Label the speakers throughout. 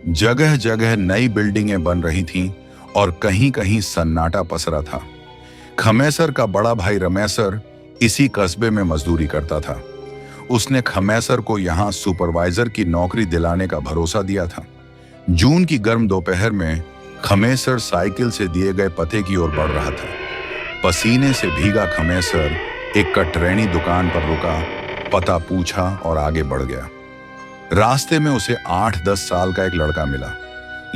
Speaker 1: जगह जगह नई बिल्डिंगें बन रही थीं और कहीं कहीं सन्नाटा पसरा था। खमेसर का बड़ा भाई रमेसर इसी कस्बे में मजदूरी करता था। उसने खमेसर को यहाँ सुपरवाइजर की नौकरी दिलाने का भरोसा दिया था। जून की गर्म दोपहर में खमेसर साइकिल से दिए गए पते की ओर बढ़ रहा था। पसीने से भीगा खमेसर एक कटरैनी दुकान पर रुका, पता पूछा और आगे बढ़ गया। रास्ते में उसे 8-10 साल का एक लड़का मिला।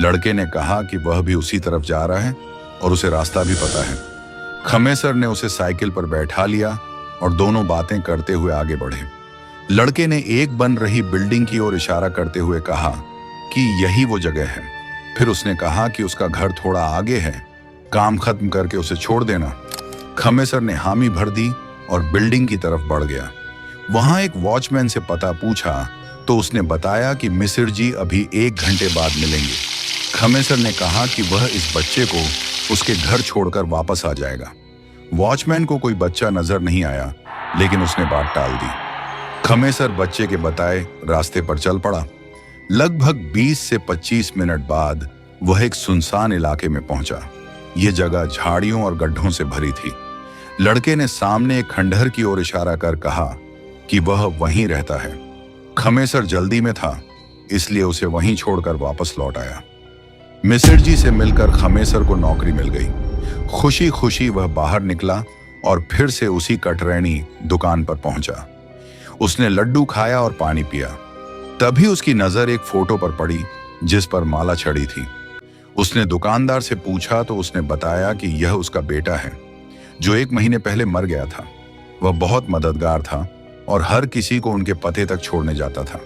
Speaker 1: लड़के ने कहा कि वह भी उसी तरफ जा रहा है और उसे रास्ता भी पता है। खमेसर ने उसे साइकिल पर बैठा लिया और दोनों बातें करते हुए आगे बढ़े। लड़के ने एक बन रही बिल्डिंग की ओर इशारा करते हुए कहा कि यही वो जगह है। फिर उसने कहा कि उसका घर थोड़ा आगे है, काम खत्म करके उसे छोड़ देना। खमेसर ने हामी भर दी और बिल्डिंग की तरफ बढ़ गया। वहां एक वॉचमैन से पता पूछा तो उसने बताया कि मिसिर जी अभी 1 घंटे बाद मिलेंगे। खमेसर ने कहा कि वह इस बच्चे को उसके घर छोड़कर वापस आ जाएगा। वॉचमैन को कोई बच्चा नजर नहीं आया, लेकिन उसने बात टाल दी। खमेसर बच्चे के बताए रास्ते पर चल पड़ा। लगभग 20 से 25 मिनट बाद वह एक सुनसान इलाके में पहुंचा। यह जगह झाड़ियों और गड्ढों से भरी थी। लड़के ने सामने एक खंडहर की ओर इशारा कर कहा कि वह वहीं रहता है। खमेसर जल्दी में था, इसलिए उसे वहीं छोड़कर वापस लौट आया। मिसिर जी से मिलकर खमेसर को नौकरी मिल गई। खुशी खुशी वह बाहर निकला और फिर से उसी कटरैनी दुकान पर पहुंचा। उसने लड्डू खाया और पानी पिया। तभी उसकी नजर एक फोटो पर पड़ी जिस पर माला चढ़ी थी। उसने दुकानदार से पूछा तो उसने बताया कि यह उसका बेटा है जो 1 महीने पहले मर गया था। वह बहुत मददगार था और हर किसी को उनके पते तक छोड़ने जाता था।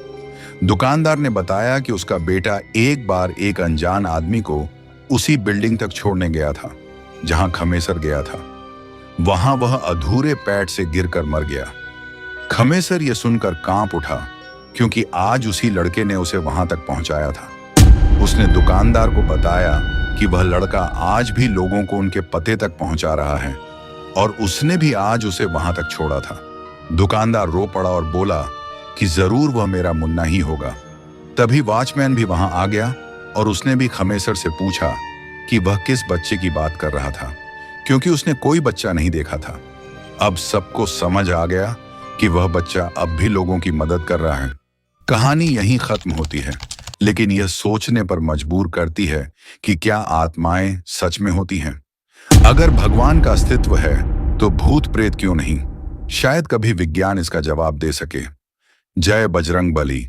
Speaker 1: दुकानदार ने बताया कि उसका बेटा एक बार एक अनजान आदमी को उसी बिल्डिंग तक छोड़ने गया था जहां खमेसर गया था। वहां वह अधूरे पैर से गिरकर मर गया। खमेसर यह सुनकर कांप उठा, क्योंकि आज उसी लड़के ने उसे वहां तक पहुंचाया था। उसने दुकानदार को बताया कि वह लड़का आज भी लोगों को उनके पते तक पहुंचा रहा है और उसने भी आज उसे वहां तक छोड़ा था। दुकानदार रो पड़ा और बोला कि जरूर वह मेरा मुन्ना ही होगा। तभी वॉचमैन भी वहां आ गया और उसने भी खमेसर से पूछा कि वह किस बच्चे की बात कर रहा था, क्योंकि उसने कोई बच्चा नहीं देखा था। अब सबको समझ आ गया कि वह बच्चा अब भी लोगों की मदद कर रहा है। कहानी यहीं खत्म होती है, लेकिन यह सोचने पर मजबूर करती है कि क्या आत्माएं सच में होती हैं? अगर भगवान का अस्तित्व है तो भूत प्रेत क्यों नहीं? शायद कभी विज्ञान इसका जवाब दे सके। जय बजरंग बली।